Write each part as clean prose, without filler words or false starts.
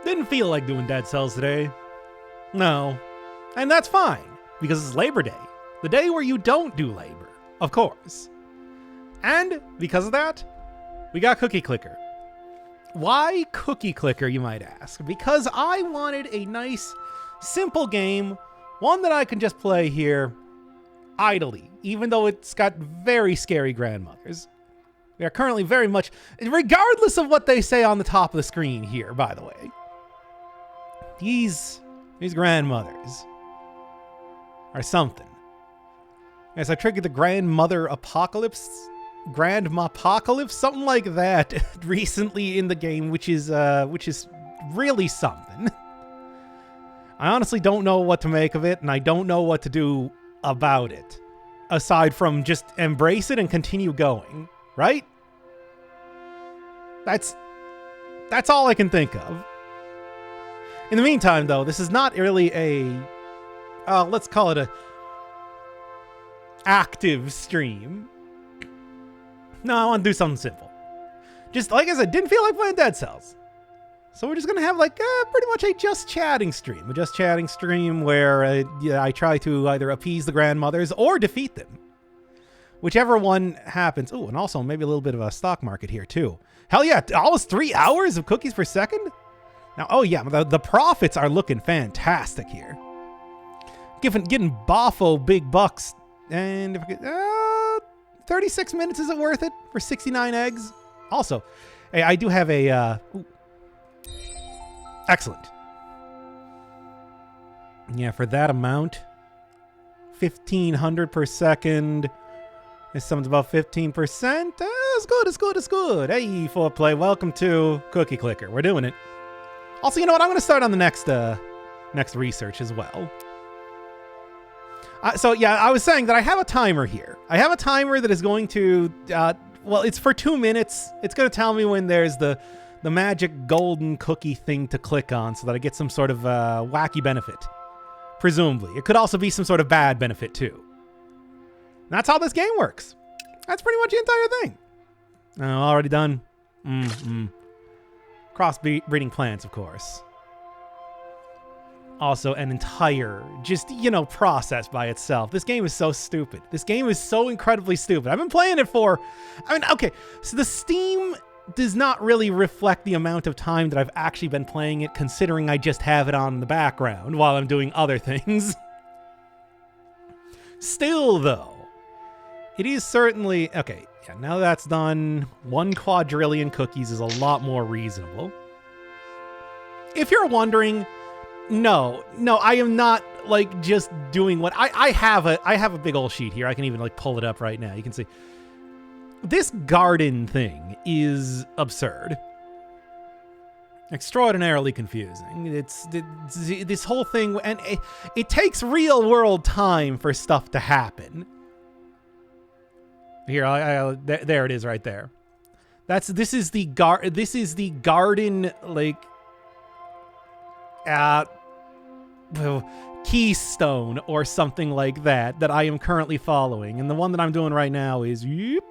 Didn't feel like doing Dead Cells today. No. And that's fine, because it's Labor Day. The day where you don't do labor, of course. And because of that, we got Cookie Clicker. Why Cookie Clicker, you might ask? Because I wanted a nice, simple game, one that I can just play here idly, even though it's got very scary grandmothers. We are currently very much, regardless of what they say on the top of the screen here, by the way. These grandmothers are something. As I triggered the Grandmapocalypse, something like that, recently in the game, which is really something. I honestly don't know what to make of it, and I don't know what to do about it, aside from just embrace it and continue going, right? That's all I can think of. In the meantime, though, this is not really a, let's call it a active stream. No, I want to do something simple. Just like I said, didn't feel like playing Dead Cells. So we're just going to have like pretty much a just chatting stream. A just chatting stream where I try to either appease the grandmothers or defeat them. Whichever one happens. Oh, and also maybe a little bit of a stock market here too. Hell yeah, almost 3 hours of cookies per second? Now, oh yeah, the profits are looking fantastic here. Getting boffo big bucks. And 36 minutes, is it worth it for 69 eggs? Also, hey, I do have a... excellent. Yeah, for that amount, 1,500 per second. This someone's about 15%. It's good, it's good, it's good. Hey, foreplay, welcome to Cookie Clicker. We're doing it. Also, you know what? I'm going to start on the next research as well. So yeah, I was saying that I have a timer here. I have a timer that is going to, well, it's for 2 minutes. It's going to tell me when there's the magic golden cookie thing to click on so that I get some sort of wacky benefit. Presumably. It could also be some sort of bad benefit too. And that's how this game works. That's pretty much the entire thing. Oh, already done. Cross-breeding plants, of course. Also an entire, just, process by itself. This game is so stupid. This game is so incredibly stupid. I've been playing it for, okay, so the Steam does not really reflect the amount of time that I've actually been playing it, considering I just have it on in the background while I'm doing other things. Still, though, it is certainly, okay, yeah, now that's done, 1 quadrillion cookies is a lot more reasonable. If you're wondering, no, I am not like just doing what I have a big old sheet here. I can even like pull it up right now. You can see this garden thing is absurd. Extraordinarily confusing. It's this whole thing, and it takes real world time for stuff to happen. Here, there it is right there. This is the garden like keystone or something like that I am currently following, and the one that I'm doing right now is yep,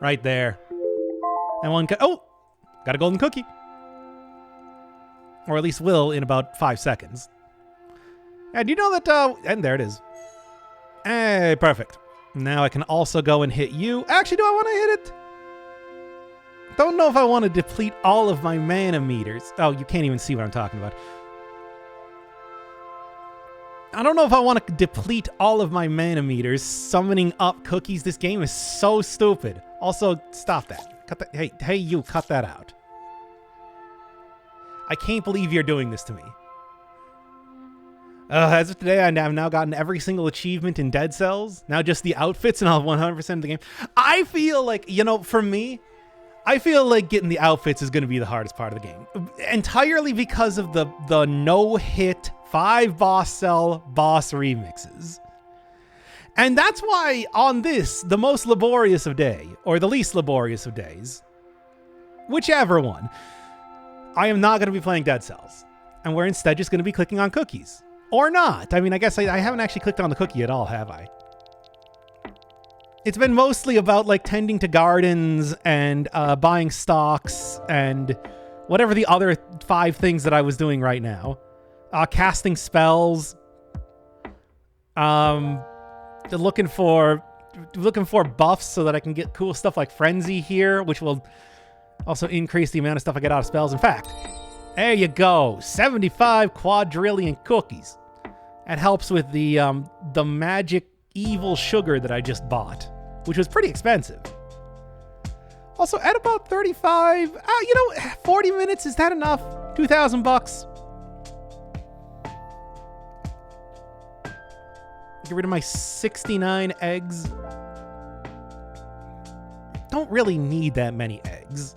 right there. And one got a golden cookie, or at least will in about 5 seconds. And you know that and there it is. Hey, perfect. Now I can also go and hit you. Actually, do I want to hit it? Don't know if I want to deplete all of my mana meters. Oh, you can't even see what I'm talking about. I don't know if I want to deplete all of my mana meters summoning up cookies. This game is so stupid. Also, stop that. Cut that. Hey, you, cut that out. I can't believe you're doing this to me. As of today, I've now gotten every single achievement in Dead Cells. Now just the outfits and I'll 100% of the game. I feel like, for me, I feel like getting the outfits is going to be the hardest part of the game. Entirely because of the no-hit 5 boss cell boss remixes. And that's why on this, the most laborious of day, or the least laborious of days, whichever one, I am not going to be playing Dead Cells. And we're instead just going to be clicking on cookies. Or not. I mean, I guess I haven't actually clicked on the cookie at all, have I? it's been mostly about like tending to gardens and buying stocks and whatever the other 5 things that I was doing right now. Casting spells. Looking for buffs so that I can get cool stuff like Frenzy here, which will also increase the amount of stuff I get out of spells. In fact, there you go. 75 quadrillion cookies. That helps with the magic evil sugar that I just bought, which was pretty expensive. Also, at about 35, 40 minutes, is that enough? 2,000 bucks. Get rid of my 69 eggs. Don't really need that many eggs.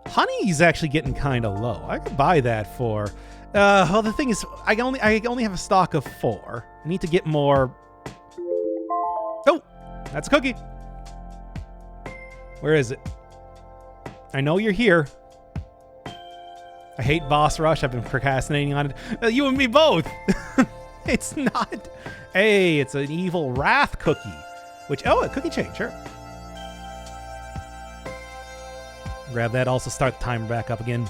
Honey's actually getting kind of low. I could buy that for... well, the thing is, I only have a stock of 4. I need to get more... Oh! That's a cookie. Where is it? I know you're here. I hate Boss Rush. I've been procrastinating on it. You and me both! It's not. Hey, it's an evil wrath cookie. Which, oh, a cookie chain, sure. Grab that, also start the timer back up again.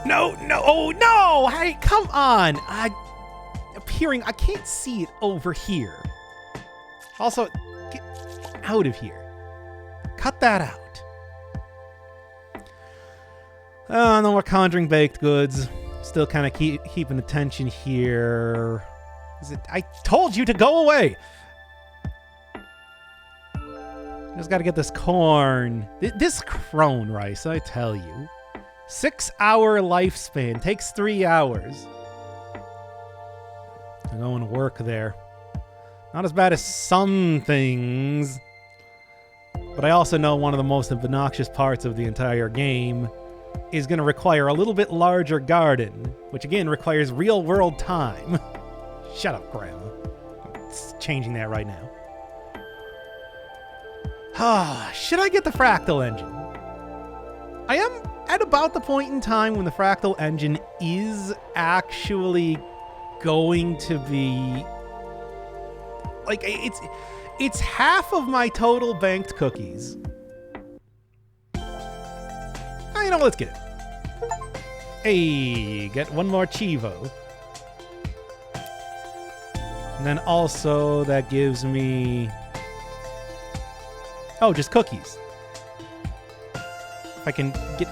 No, oh no! Hey, come on! Appearing, I can't see it over here. Also, get out of here. Cut that out. Oh, no more conjuring baked goods. Still kind of keeping attention here. I told you to go away! Just gotta get this corn. This crone rice, I tell you. 6-hour lifespan. Takes 3 hours. I'm going to work there. Not as bad as some things. But I also know one of the most obnoxious parts of the entire game is going to require a little bit larger garden, which again requires real-world time. Shut up, Grandma. It's changing that right now. Should I get the fractal engine? I am at about the point in time when the fractal engine is actually going to be... like, it's half of my total banked cookies. You know, let's get it. Hey, get one more Chivo. And then also that gives me... oh, just cookies. If I can get...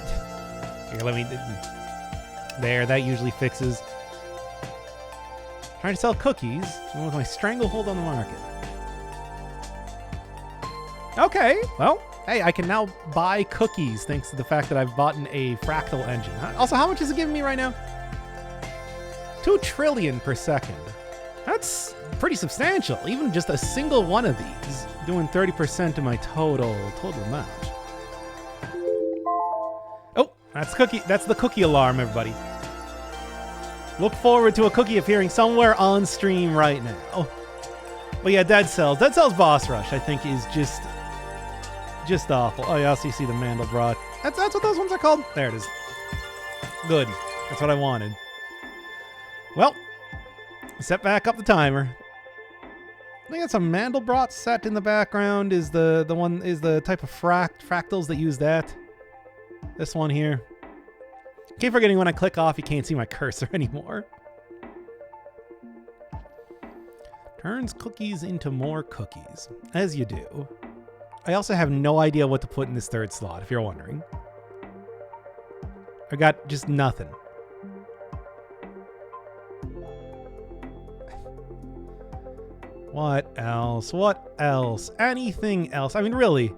here, let me... there, that usually fixes. Trying to sell cookies with my stranglehold on the market. Okay, well... hey, I can now buy cookies thanks to the fact that I've bought a fractal engine. Also, how much is it giving me right now? 2 trillion per second. That's pretty substantial. Even just a single one of these doing 30% of my total amount. Oh, that's cookie. That's the cookie alarm, everybody. Look forward to a cookie appearing somewhere on stream right now. But yeah, Dead Cells. Dead Cells Boss Rush, I think, is just awful. Oh, yeah, also you see the Mandelbrot. That's what those ones are called? There it is. Good. That's what I wanted. Well, set back up the timer. I think that's a Mandelbrot set in the background. Is the type of fractals that use that. This one here. Keep forgetting when I click off, you can't see my cursor anymore. Turns cookies into more cookies, as you do. I also have no idea what to put in this third slot, if you're wondering. I got just nothing. What else? What else? Anything else? I mean, really,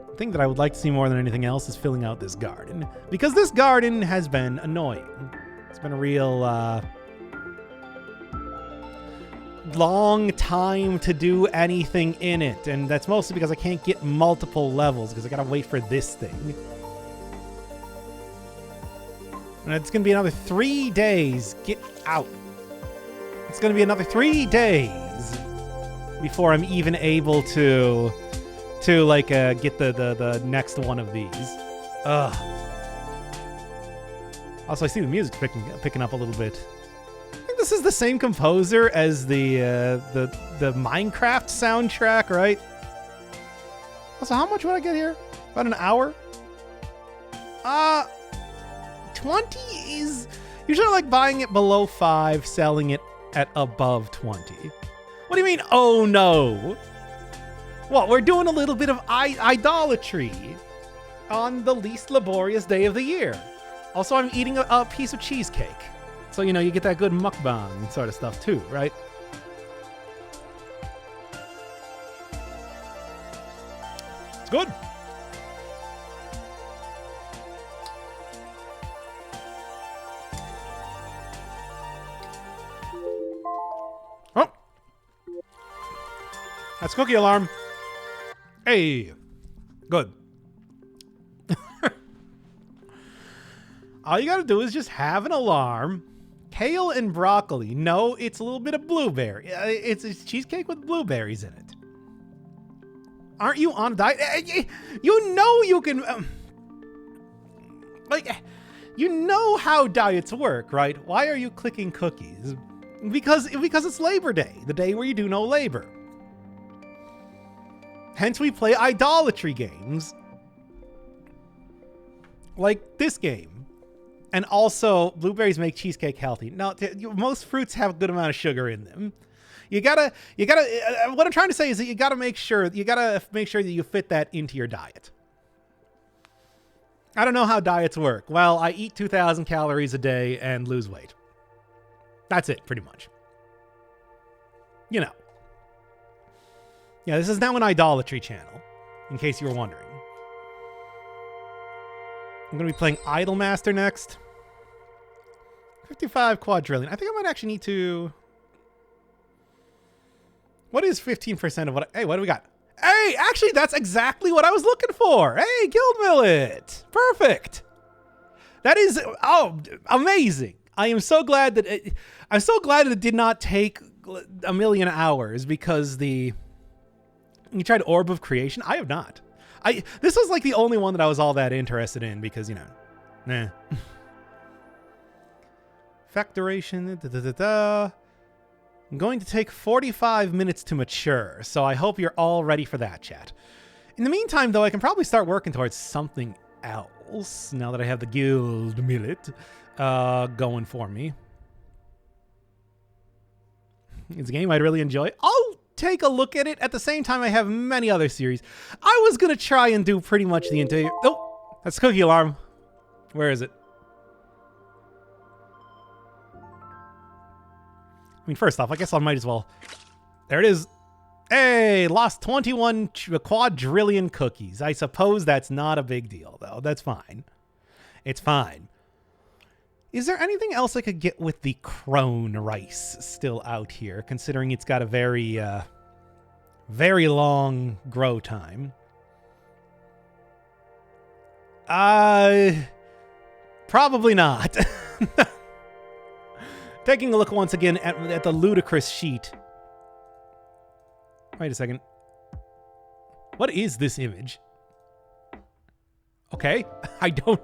the thing that I would like to see more than anything else is filling out this garden. Because this garden has been annoying. It's been a real, long time to do anything in it, and that's mostly because I can't get multiple levels because I gotta wait for this thing. And it's gonna be another 3 days. Get out. It's gonna be another 3 days before I'm even able to get the next one of these. Ugh. Also, I see the music picking up a little bit. I think this is the same composer as the Minecraft soundtrack, right? So how much would I get here? About an hour? 20 is usually like buying it below 5, selling it at above 20. What do you mean, oh no? What, we're doing a little bit of idolatry on the least laborious day of the year. Also, I'm eating a piece of cheesecake. So, you know, you get that good mukbang sort of stuff too, right? It's good. Oh. That's cookie alarm. Hey. Good. All you gotta do is just have an alarm. Kale and broccoli. No, it's a little bit of blueberry. It's cheesecake with blueberries in it. Aren't you on a diet? You know you can... you know how diets work, right? Why are you clicking cookies? Because it's Labor Day, the day where you do no labor. Hence we play idolatry games. Like this game. And also, blueberries make cheesecake healthy. No, most fruits have a good amount of sugar in them. You gotta, what I'm trying to say is that you gotta make sure that you fit that into your diet. I don't know how diets work. Well, I eat 2,000 calories a day and lose weight. That's it, pretty much. You know. Yeah, this is now an idolatry channel, in case you were wondering. I'm going to be playing Idlemaster next. 55 quadrillion. I think I might actually need to... What is 15% of what... Hey, what do we got? Hey, actually, that's exactly what I was looking for. Hey, Guild Millet. Perfect. That is... Oh, amazing. I am so glad that... I'm so glad that it did not take a million hours because the... You tried Orb of Creation? I have not. This was like the only one that I was all that interested in because, you know, nah. Fact duration, I'm going to take 45 minutes to mature, so I hope you're all ready for that, chat. In the meantime, though, I can probably start working towards something else now that I have the Guild Millet going for me. It's a game I'd really enjoy. I'll take a look at it. At the same time, I have many other series. I was going to try and do pretty much the entire... Oh, that's Cookie Alarm. Where is it? I mean, first off, I guess I might as well... There it is. Hey, lost 21 quadrillion cookies. I suppose that's not a big deal, though. That's fine. It's fine. Is there anything else I could get with the crone rice still out here, considering it's got a very, very long grow time? Probably not. Taking a look once again at the ludicrous sheet. Wait a second. What is this image? Okay, I don't...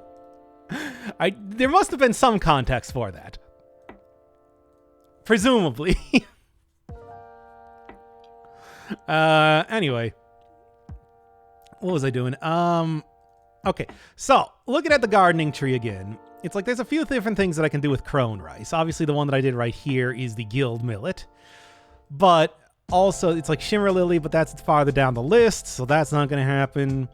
There must have been some context for that. Presumably. Anyway. What was I doing? Okay, so, looking at the gardening tree again, it's like there's a few different things that I can do with crone rice. Obviously, the one that I did right here is the Guild Millet. But also, it's like Shimmer Lily, but that's farther down the list, so that's not going to happen.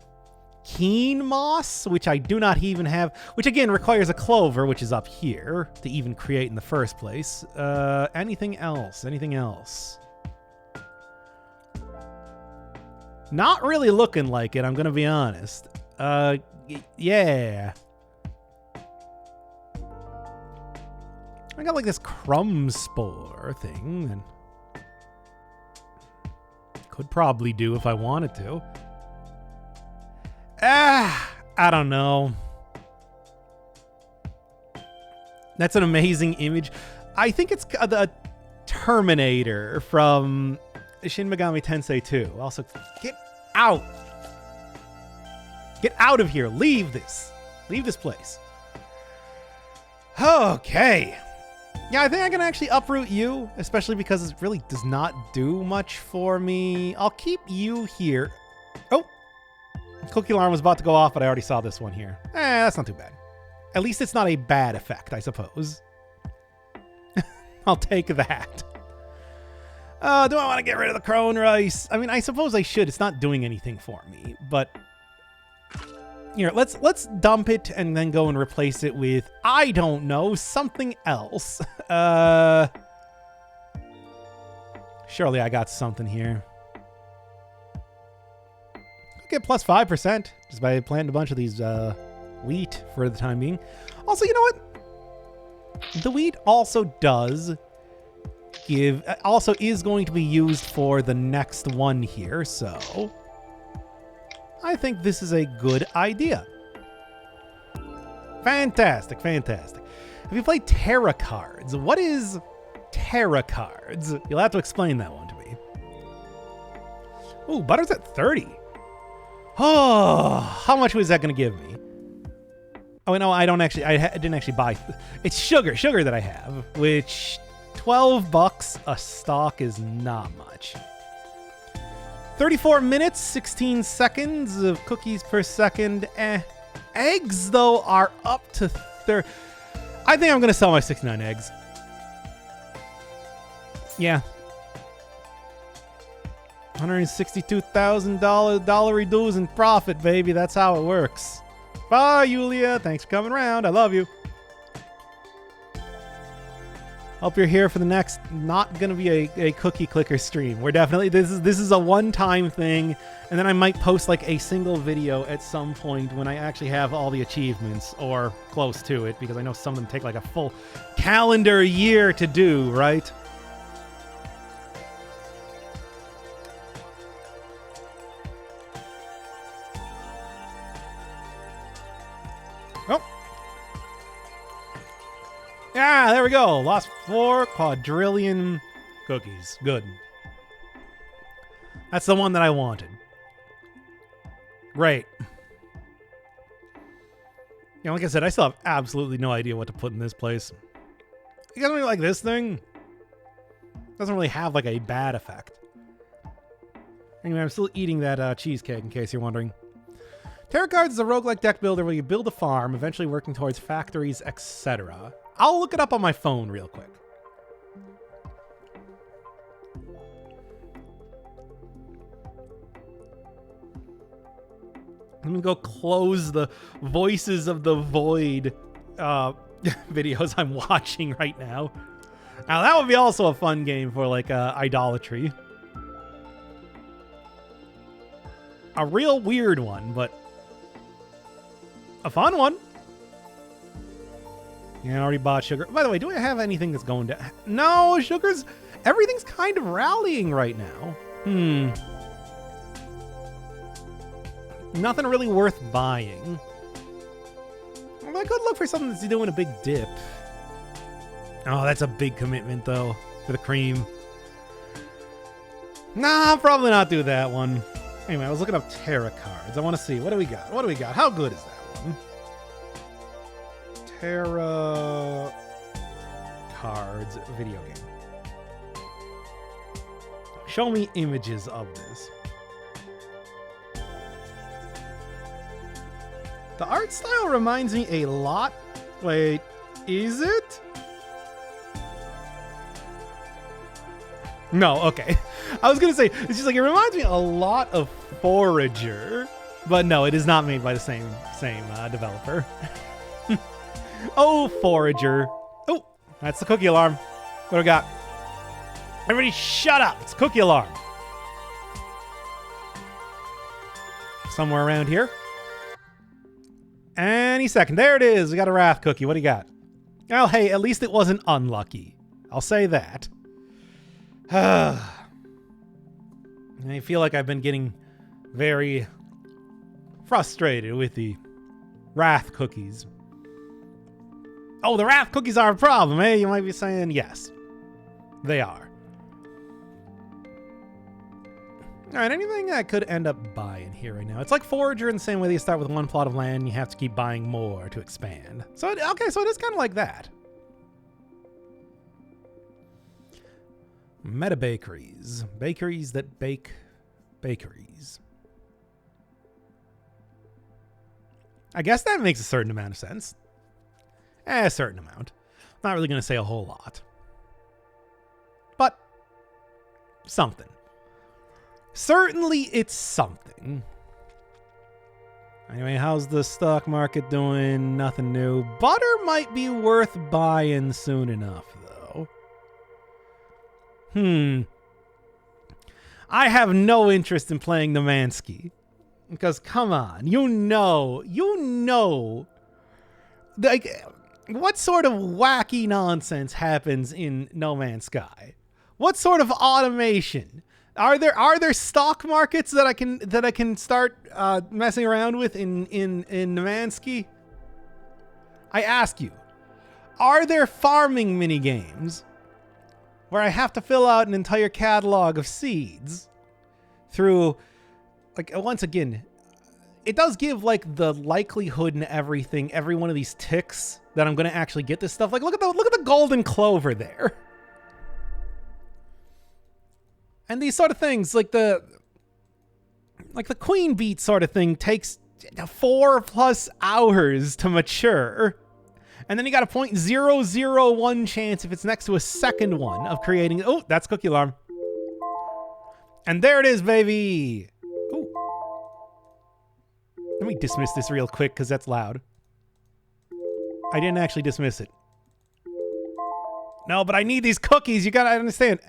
Keen moss, which I do not even have, which again requires a clover, which is up here to even create in the first place. Anything else? Anything else? Not really looking like it, I'm gonna be honest. Yeah. I got like this crumb spore thing, and could probably do if I wanted to. I don't know. That's an amazing image. I think it's the Terminator from Shin Megami Tensei 2. Also, get out. Get out of here. Leave this. Leave this place. Okay. Yeah, I think I can actually uproot you, especially because it really does not do much for me. I'll keep you here. Oh, cookie alarm was about to go off, but I already saw this one here. That's not too bad. At least it's not a bad effect, I suppose. I'll take that. Do I want to get rid of the crone rice? I mean, I suppose I should. It's not doing anything for me, but here, let's dump it and then go and replace it with, I don't know, something else. Surely I got something here. I'll get plus 5% just by planting a bunch of these wheat for the time being. Also, you know what? The wheat also does give, also is going to be used for the next one here, so I think this is a good idea. Fantastic, fantastic. Have you played tarot cards? What is tarot cards? You'll have to explain that one to me. Ooh, butter's at 30. Oh, how much was that going to give me? Oh, no, I don't actually, I didn't actually buy. It's sugar that I have, which $12 a stock is not much. 34 minutes, 16 seconds of cookies per second. Eggs, though, are up to 30. I think I'm going to sell my 69 eggs. Yeah. $162,000 dues in profit, baby. That's how it works. Bye, Yulia. Thanks for coming around. I love you. Hope you're here for the next, not going to be a cookie clicker stream. We're definitely, this is a one-time thing, and then I might post like a single video at some point when I actually have all the achievements, or close to it, because I know some of them take like a full calendar year to do, right? Oh. Yeah, there we go. Lost 4 quadrillion cookies. Good. That's the one that I wanted. Great. You know, like I said, I still have absolutely no idea what to put in this place. You guys really like this thing? Doesn't really have like a bad effect. Anyway, I'm still eating that cheesecake in case you're wondering. Tarot Cards is a roguelike deck builder where you build a farm, eventually working towards factories, etc. I'll look it up on my phone real quick. Let me go close the Voices of the Void videos I'm watching right now. Now that would be also a fun game for like Idle-otry. A real weird one, but a fun one. Yeah, I already bought sugar. By the way, do I have anything that's going down? No, sugar's... Everything's kind of rallying right now. Nothing really worth buying. Well, I could look for something that's doing a big dip. Oh, that's a big commitment, though, for the cream. Nah, I'll probably not do that one. Anyway, I was looking up tarot cards. I want to see. What do we got? What do we got? How good is that one? Tarot cards video game. Show me images of this. The art style reminds me a lot. Wait, is it? No, okay. I was gonna say, it's just like, it reminds me a lot of Forager, but no, it is not made by the same developer. Oh, Forager. Oh, that's the cookie alarm. What do we got? Everybody shut up. It's cookie alarm. Somewhere around here. Any second. There it is. We got a Wrath cookie. What do you got? Oh, hey, at least it wasn't unlucky. I'll say that. I feel like I've been getting very frustrated with the Wrath cookies. Oh, the Wrath cookies are a problem, eh? You might be saying yes. They are. All right, anything I could end up buying here right now? It's like Forager in the same way that you start with one plot of land and you have to keep buying more to expand. So, okay, so it is kind of like that. Meta bakeries. Bakeries that bake bakeries. I guess that makes a certain amount of sense. A certain amount. Not really going to say a whole lot. But something. Certainly it's something. Anyway, how's the stock market doing? Nothing new. Butter might be worth buying soon enough, though. I have no interest in playing the Mansky. Because, come on, you know, like, what sort of wacky nonsense happens in No Man's Sky? What sort of automation? Are there stock markets that I can start messing around with in Nemansky? I ask you, are there farming mini games where I have to fill out an entire catalog of seeds through, like, once again, it does give like the likelihood and everything, every one of these ticks that I'm going to actually get this stuff. Like, look at the golden clover there. And these sort of things, like the queen beet sort of thing, takes 4+ hours to mature. And then you got a 0.001 chance if it's next to a second one of creating. Oh, that's cookie alarm. And there it is, baby. Ooh. Let me dismiss this real quick because that's loud. I didn't actually dismiss it. No, but I need these cookies. You gotta understand.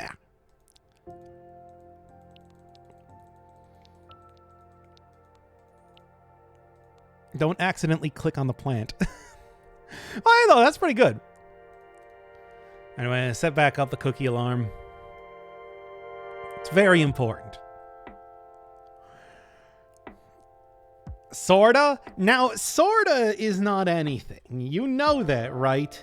Don't accidentally click on the plant. Oh, no, that's pretty good. Anyway, set back up the cookie alarm. It's very important. Sorta? Now, sorta is not anything. You know that, right?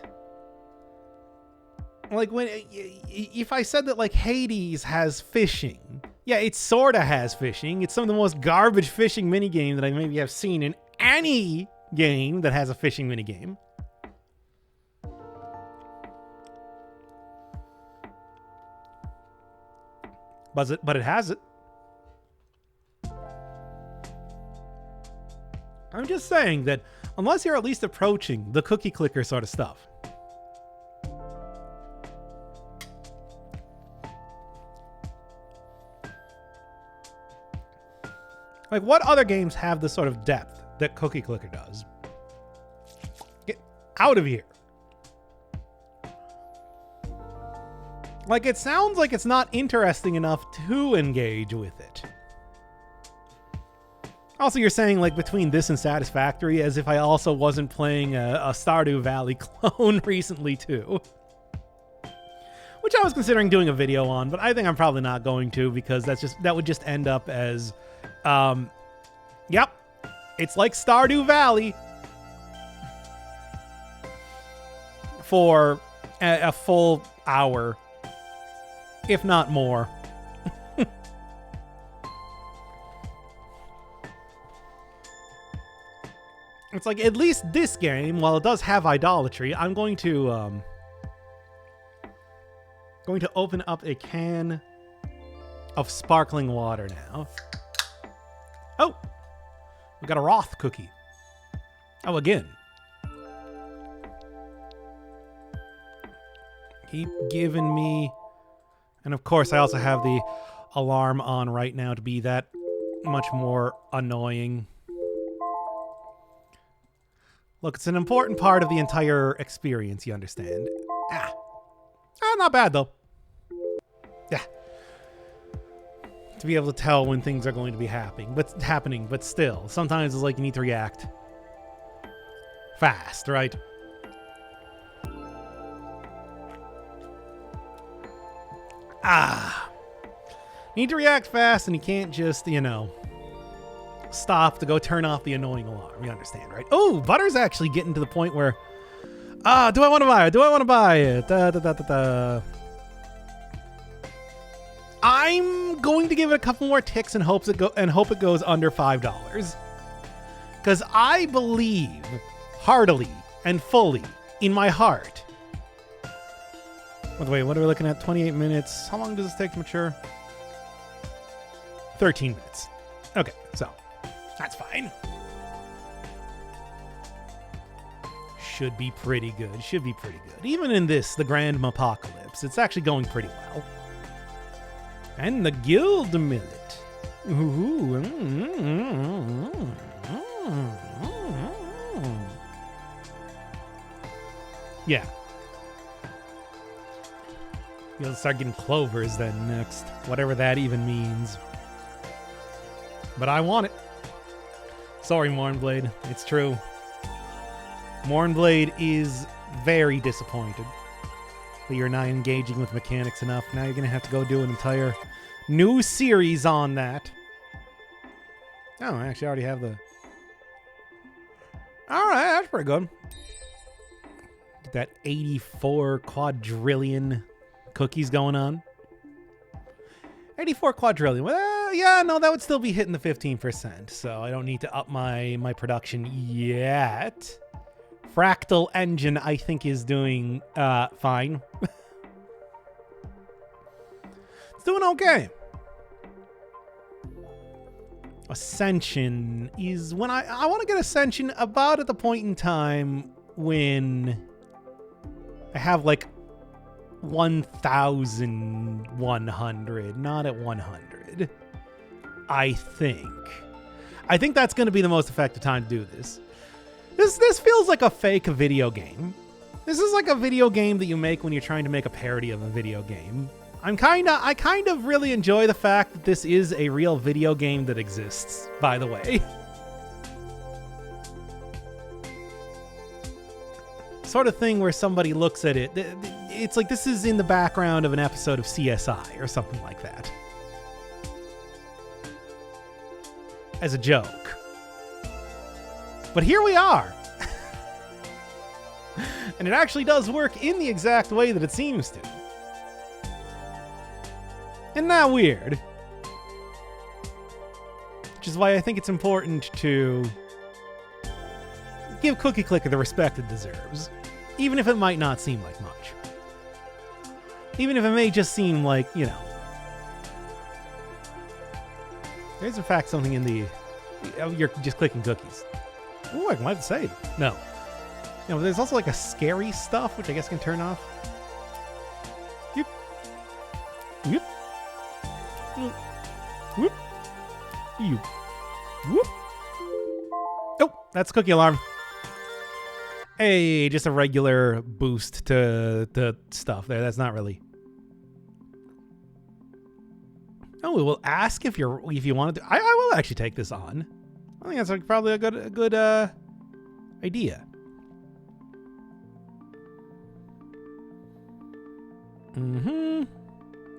Like, if I said that, like, Hades has fishing. Yeah, it sorta has fishing. It's some of the most garbage fishing minigame that I maybe have seen in any game that has a fishing minigame. But it has it. I'm just saying that unless you're at least approaching the cookie clicker sort of stuff. Like, what other games have the sort of depth that Cookie Clicker does? Get out of here. Like, it sounds like it's not interesting enough to engage with it. Also, you're saying, like, between this and Satisfactory, as if I also wasn't playing a Stardew Valley clone recently, too. Which I was considering doing a video on, but I think I'm probably not going to, because that would just end up as... yep, it's like Stardew Valley for a full hour, if not more. It's like, at least this game, while it does have Idle-otry, I'm going to open up a can of sparkling water now. Oh, we got a Roth cookie. Oh, again. Keep giving me... And of course, I also have the alarm on right now to be that much more annoying. Look, it's an important part of the entire experience, you understand. Not bad, though. Yeah. To be able to tell when things are going to be happening, but still, sometimes it's like you need to react fast, right? Need to react fast, and you can't just, stop to go turn off the annoying alarm. You understand, right? Oh, Butter's actually getting to the point where, do I want to buy it? Do I want to buy it? I'm going to give it a couple more ticks and hope it goes under $5. Because I believe heartily and fully in my heart By the way, what are we looking at? 28 minutes. How long does this take to mature? 13 minutes. Okay, so that's fine. Should be pretty good. Should be pretty good. Even in this, the Grandmapocalypse, it's actually going pretty well. And the guild millet. Ooh. Yeah. You'll start getting clovers then next. Whatever that even means. But I want it. Sorry, Mournblade. It's true. Mournblade is very disappointed that you're not engaging with mechanics enough. Now you're going to have to go do an entire new series on that. Oh, I actually already have the... Alright, that's pretty good. Get that 84 quadrillion cookies going on. 84 quadrillion. Well, yeah, no, that would still be hitting the 15%, so I don't need to up my production yet. Fractal Engine, I think, is doing fine. It's doing okay. Ascension is when I want to get Ascension about at the point in time when I have like 1,100, not at 100. I think that's going to be the most effective time to do this. This feels like a fake video game. This is like a video game that you make when you're trying to make a parody of a video game. I kind of really enjoy the fact that this is a real video game that exists, by the way. Sort of thing where somebody looks at it. It's like this is in the background of an episode of CSI or something like that. As a joke. But here we are. And it actually does work in the exact way that it seems to. Isn't that weird? Which is why I think it's important to give Cookie Clicker the respect it deserves. Even if it might not seem like much. Even if it may just seem like, you know. There's in fact something in the... You're just clicking cookies. Ooh, I might have to say. No. You know, there's also like a scary stuff, which I guess can turn off. Yep. Yep. Whoop. You. Whoop. Oh, that's Cookie Alarm. Hey, just a regular boost to the stuff there. That's not really. Oh, we will ask if you want to. I will actually take this on. I think that's like probably a good idea. I don't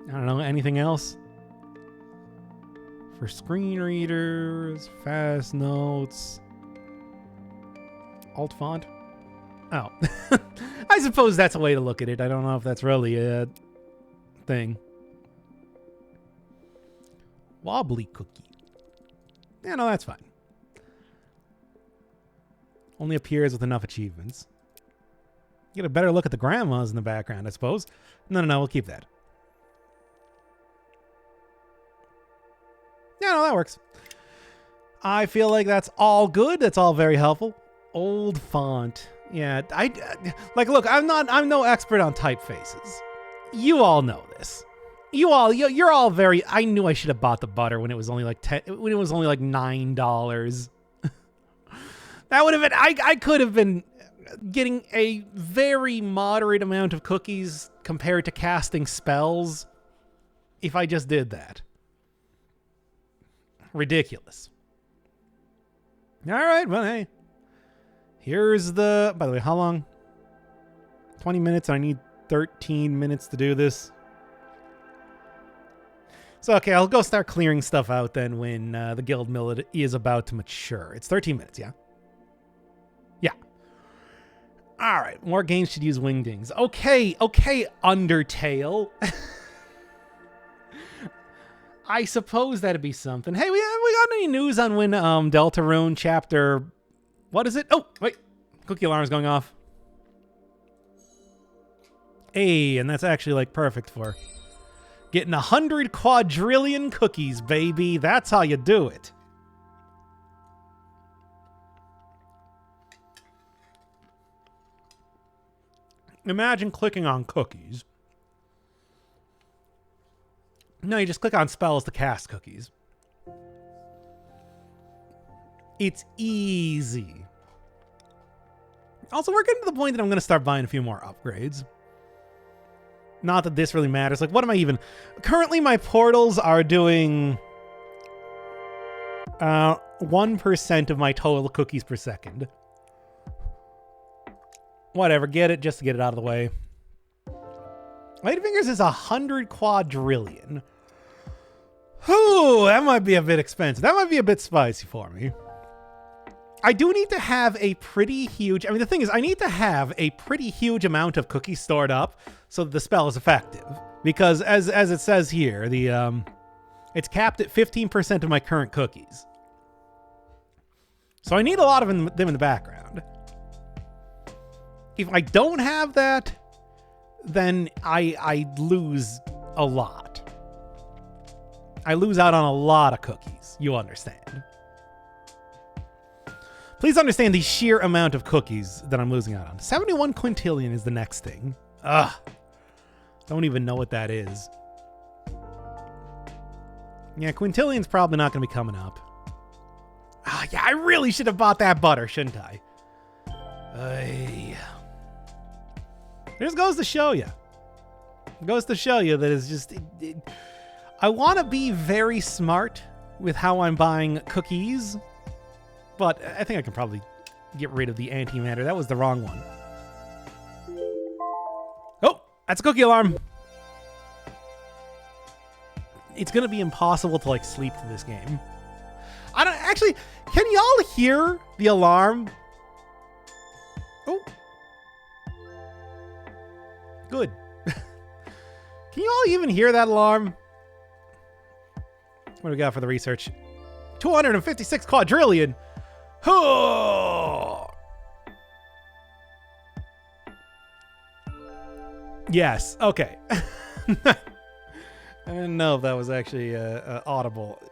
know, anything else? For screen readers, fast notes, alt font. Oh, I suppose that's a way to look at it. I don't know if that's really a thing. Wobbly cookie. Yeah, no, that's fine. Only appears with enough achievements. Get a better look at the grandmas in the background, I suppose. No, we'll keep that. Yeah, no, that works. I feel like that's all good. That's all very helpful. Old font. Yeah, look, I'm no expert on typefaces. You all know this. You're all very. I knew I should have bought the butter when it was only like $9. That would have been. I could have been getting a very moderate amount of cookies compared to casting spells if I just did that. Ridiculous. All right, well, hey. Here's the... By the way, how long? 20 minutes, and I need 13 minutes to do this. So, okay, I'll go start clearing stuff out then when the guild millet is about to mature. It's 13 minutes, yeah? Yeah. All right, more games should use wingdings. Okay, Undertale. I suppose that'd be something. Hey, we got any news on when Deltarune chapter... What is it? Oh, wait. Cookie alarm is going off. Hey, and that's actually like perfect for getting 100 quadrillion cookies, baby. That's how you do it. Imagine clicking on cookies. No, you just click on spells to cast cookies. It's easy. Also, we're getting to the point that I'm going to start buying a few more upgrades. Not that this really matters. Like, what am I even... Currently, my portals are doing 1% of my total cookies per second. Whatever, get it just to get it out of the way. Ladyfingers is 100 quadrillion. Ooh, that might be a bit expensive. That might be a bit spicy for me. I do need to have a pretty huge... I mean, the thing is, I need to have a pretty huge amount of cookies stored up so that the spell is effective. Because as it says here, the it's capped at 15% of my current cookies. So I need a lot of them in the background. If I don't have that, then I lose a lot. I lose out on a lot of cookies. You understand. Please understand the sheer amount of cookies that I'm losing out on. 71 quintillion is the next thing. Ugh. Don't even know what that is. Yeah, quintillion's probably not going to be coming up. Ah, yeah, I really should have bought that butter, shouldn't I? It just goes to show you. It goes to show you that it's just... I want to be very smart with how I'm buying cookies, but I think I can probably get rid of the antimatter. That was the wrong one. Oh, that's a cookie alarm. It's going to be impossible to, like, sleep through this game. I don't... Actually, can y'all hear the alarm? Oh. Good. Can you all even hear that alarm? What do we got for the research? 256 quadrillion. Oh. Yes. Okay. I didn't know if that was actually audible.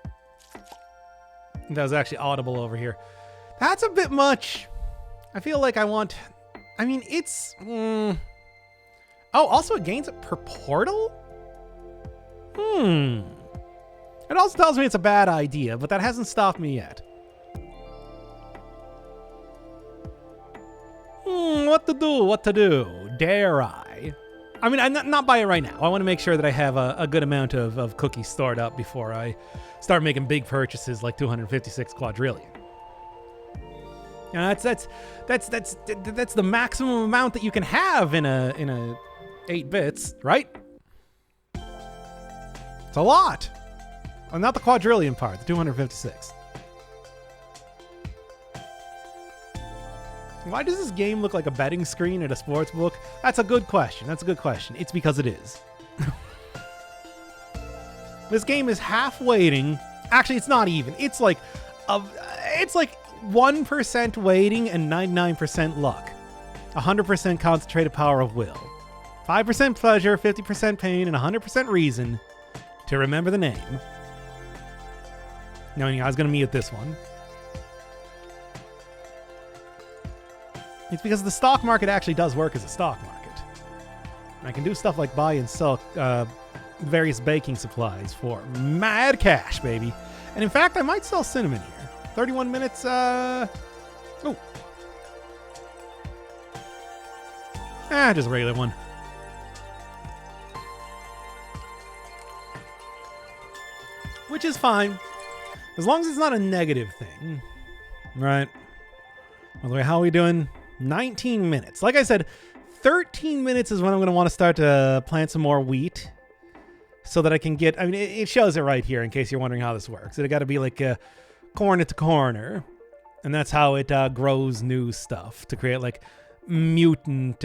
That was actually audible over here. That's a bit much. I feel like I want... I mean, it's... Oh, also it gains it per portal? It also tells me it's a bad idea, but that hasn't stopped me yet. What to do? What to do? Dare I? I mean, I'm not buy it right now. I want to make sure that I have a good amount of cookies stored up before I start making big purchases like 256 quadrillion. You know, that's the maximum amount that you can have in a 8 bits, right? It's a lot. Well, not the quadrillion part, the 256. Why does this game look like a betting screen at a sports book? That's a good question. That's a good question. It's because it is. This game is half waiting. Actually, it's not even. It's like 1% waiting and 99% luck. 100% concentrated power of will. 5% pleasure, 50% pain, and 100% reason to remember the name. Knowing I was going to meet at this one. It's because the stock market actually does work as a stock market. And I can do stuff like buy and sell various baking supplies for mad cash, baby. And in fact, I might sell cinnamon here. 31 minutes, oh. Just a regular one. Which is fine. As long as it's not a negative thing. Right. By the way, how are we doing? 19 minutes. Like I said, 13 minutes is when I'm going to want to start to plant some more wheat. So that I can get... I mean, it shows it right here in case you're wondering how this works. It got to be like corner to corner. And that's how it grows new stuff. To create like mutant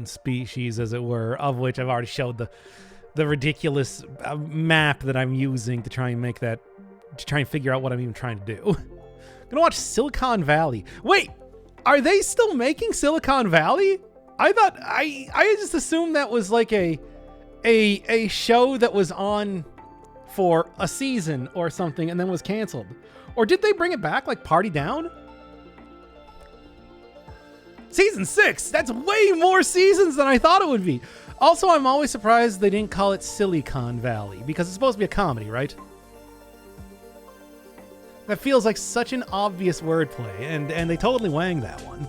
species, as it were. Of which I've already showed the ridiculous map that I'm using to try and make that... To try and figure out what I'm even trying to do. I'm gonna watch Silicon Valley. Wait! Are they still making Silicon Valley? I thought I just assumed that was like a show that was on for a season or something and then was canceled. Or did they bring it back like Party Down? Season 6! That's way more seasons than I thought it would be. Also, I'm always surprised they didn't call it Silicon Valley because it's supposed to be a comedy, right? That feels like such an obvious wordplay, and they totally wanged that one.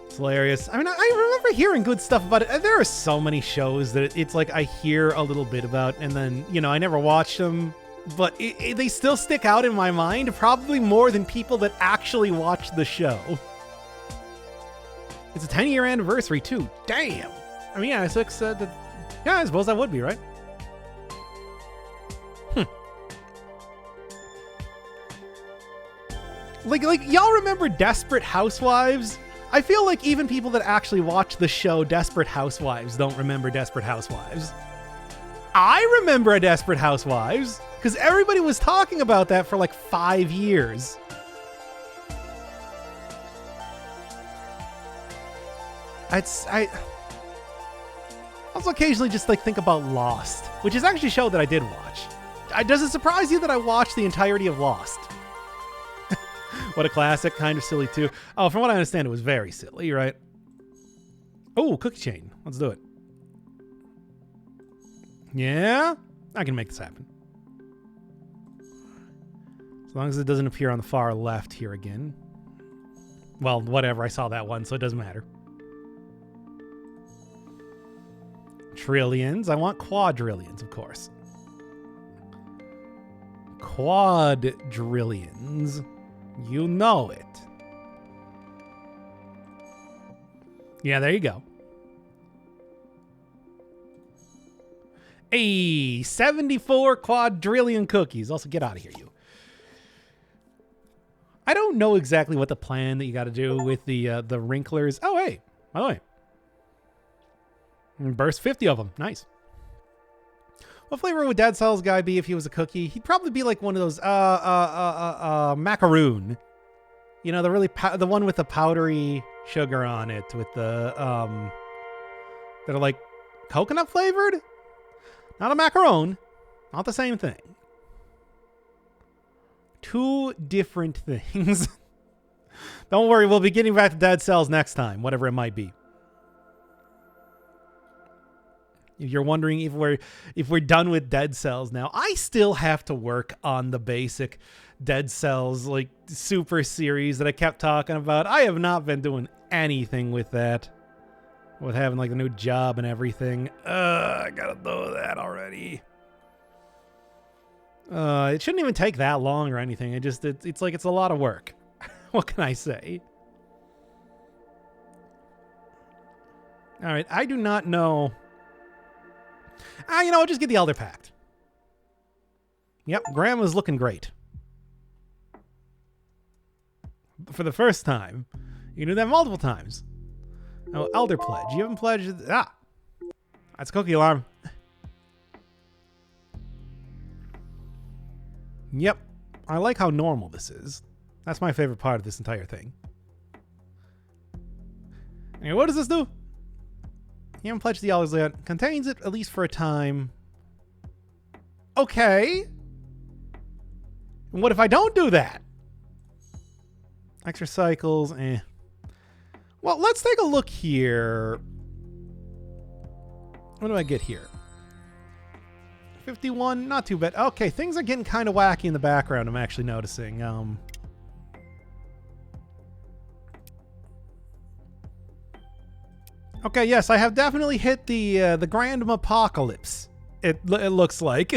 It's hilarious. I mean, I remember hearing good stuff about it. There are so many shows that it's like I hear a little bit about, and then, you know, I never watch them, but they still stick out in my mind, probably more than people that actually watch the show. It's a 10-year anniversary, too. Damn! I mean, yeah, I suppose that would be, right? Like y'all remember Desperate Housewives? I feel like even people that actually watch the show Desperate Housewives don't remember Desperate Housewives. I remember a Desperate Housewives because everybody was talking about that for like 5 years. I also occasionally just like think about Lost, which is actually a show that I did watch. Does it surprise you that I watched the entirety of Lost? What a classic, kind of silly too. Oh, from what I understand, it was very silly, right? Oh, cookie chain. Let's do it. Yeah, I can make this happen. As long as it doesn't appear on the far left here again. Well, whatever, I saw that one, so it doesn't matter. Trillions. I want quadrillions, of course. Quadrillions. You know it. Yeah, there you go. Hey, 74 quadrillion cookies. Also, get out of here, you. I don't know exactly what the plan that you got to do with the wrinklers. Oh, hey, by the way. Burst 50 of them. Nice. What flavor would Dad Sal's guy be if he was a cookie? He'd probably be like one of those macaroon. You know, the one with the powdery sugar on it with the that are like coconut flavored. Not a macaron. Not the same thing. Two different things. Don't worry, we'll be getting back to Dad Sal's next time, whatever it might be. If you're wondering if we're done with Dead Cells now, I still have to work on the basic Dead Cells like super series that I kept talking about. I have not been doing anything with that. With having like a new job and everything. I gotta do that already. It shouldn't even take that long or anything. It's like it's a lot of work. What can I say? All right, I do not know. You know, I'll just get the Elder Pact. Yep, Grandma's looking great. For the first time. You can do that multiple times. Oh, Elder Pledge. You haven't pledged... Ah! That's a cookie alarm. Yep. I like how normal this is. That's my favorite part of this entire thing. And what does this do? You haven't pledged the elders yet. Contains it, at least for a time. Okay. And what if I don't do that? Extra cycles, eh. Well, let's take a look here. What do I get here? 51, not too bad. Okay, things are getting kind of wacky in the background, I'm actually noticing. Okay, yes, I have definitely hit the Grandmapocalypse. It looks like.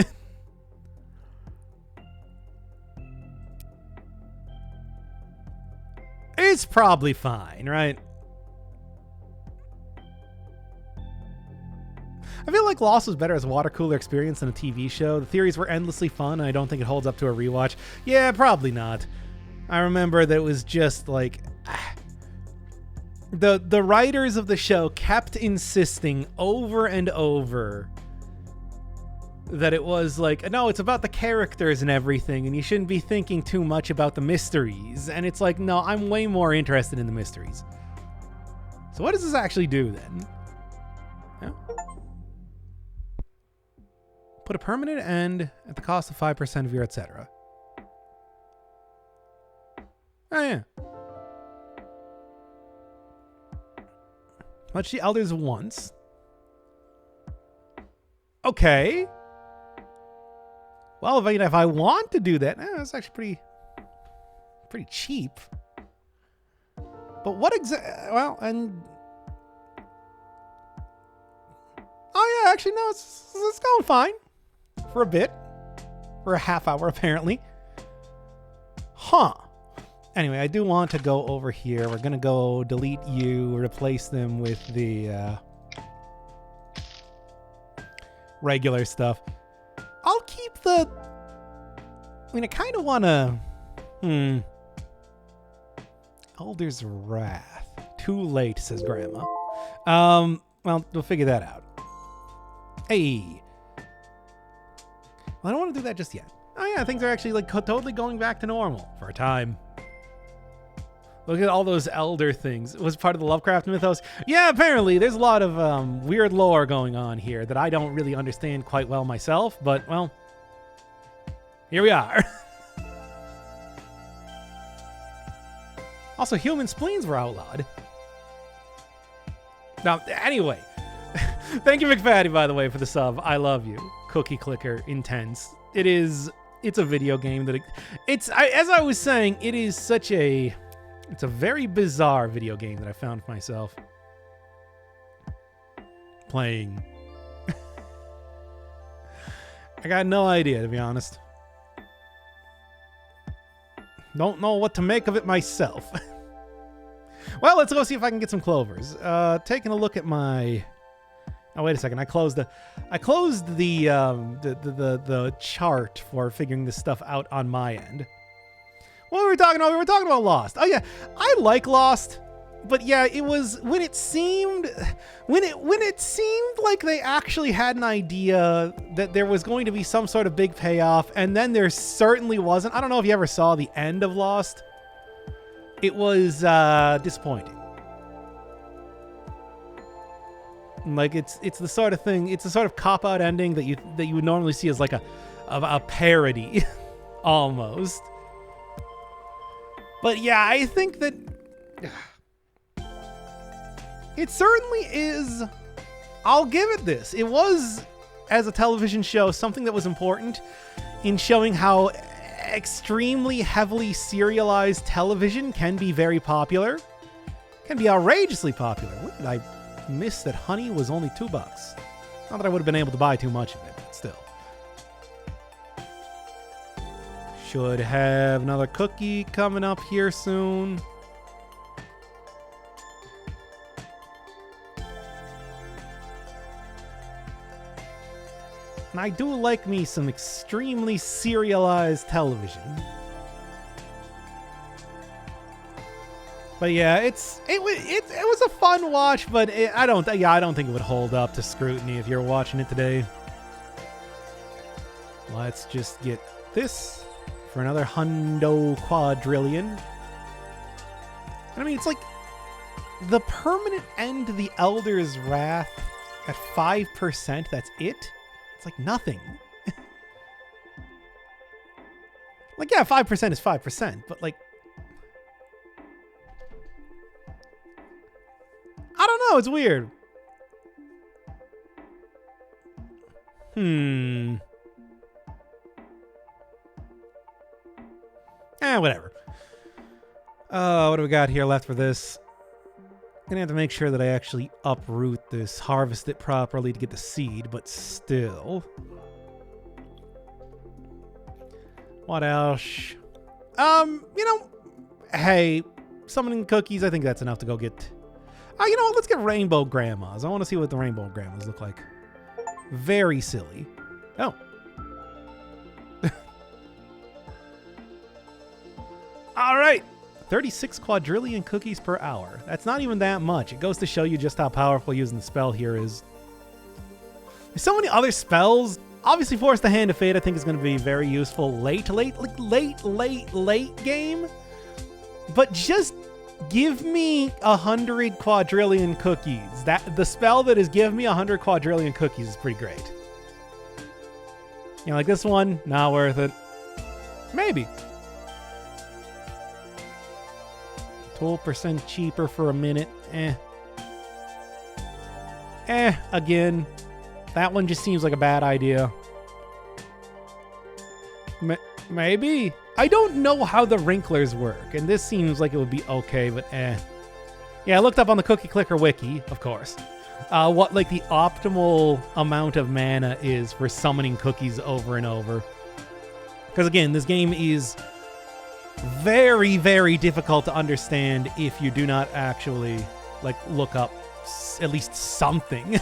It's probably fine, right? I feel like Lost was better as a water cooler experience than a TV show. The theories were endlessly fun, and I don't think it holds up to a rewatch. Yeah, probably not. I remember that it was just like... The writers of the show kept insisting over and over that it was like, no, it's about the characters and everything, and you shouldn't be thinking too much about the mysteries. And it's like, no, I'm way more interested in the mysteries. So what does this actually do then? Yeah. Put a permanent end at the cost of 5% of your etc. Oh yeah. Touch the elders once. Okay. Well, if I want to do that, that's actually pretty cheap. But what well, and oh yeah, actually no, it's going fine for a bit, for a half hour apparently. Huh. Anyway, I do want to go over here. We're gonna go delete you, replace them with the regular stuff. I'll keep the... I mean, I kind of want to... Elder's Wrath. Too late, says Grandma. Well, we'll figure that out. Hey. Well, I don't want to do that just yet. Oh yeah, things are actually like totally going back to normal for a time. Look at all those elder things. It was part of the Lovecraft mythos. Yeah, apparently there's a lot of weird lore going on here that I don't really understand quite well myself, but well, here we are. Also, human spleens were outlawed. Now, anyway, thank you, McFaddy, by the way, for the sub. I love you. Cookie Clicker Intense. It's a video game that as I was saying, it is such a... It's a very bizarre video game that I found myself playing. I got no idea, to be honest. Don't know what to make of it myself. Well, let's go see if I can get some clovers. Taking a look at my... Oh, wait a second. I closed the chart for figuring this stuff out on my end. What were we talking about? We were talking about Lost. Oh yeah, I like Lost, but yeah, it was when it seemed like they actually had an idea that there was going to be some sort of big payoff, and then there certainly wasn't. I don't know if you ever saw the end of Lost. It was disappointing. Like it's the sort of thing. It's the sort of cop-out ending that you would normally see as like a parody, almost. But yeah, I think that it certainly is. I'll give it this. It was, as a television show, something that was important in showing how extremely heavily serialized television can be very popular, can be outrageously popular. What did I miss that honey was only $2? Not that I would have been able to buy too much of it, but still. Should have another cookie coming up here soon. And I do like me some extremely serialized television. But yeah, it was a fun watch, but I don't think it would hold up to scrutiny if you're watching it today. Let's just get this for another hundo quadrillion. And I mean, it's like the permanent end to the Elder's Wrath at 5%. That's it. It's like nothing. Like, yeah, 5% is 5%, but like, I don't know. It's weird. Whatever. What do we got here left for this? Gonna have to make sure that I actually uproot this, harvest it properly to get the seed, but still. What else? Hey, summoning cookies, I think that's enough to go get... you know what? Let's get rainbow grandmas. I want to see what the rainbow grandmas look like. Very silly. Oh. All right. 36 quadrillion cookies per hour. That's not even that much. It goes to show you just how powerful using the spell here is. There's so many other spells Obviously, Force the Hand of Fate I think is going to be very useful late game. But just give me 100 quadrillion cookies. The spell that is give me 100 quadrillion cookies is pretty great. You know, like this one, not worth it. Maybe. 12% cheaper for a minute. Again. That one just seems like a bad idea. Maybe. I don't know how the wrinklers work, and this seems like it would be okay, but Yeah, I looked up on the Cookie Clicker wiki, of course, what like the optimal amount of mana is for summoning cookies over and over. Because again, this game is very, very difficult to understand if you do not actually like look up at least something.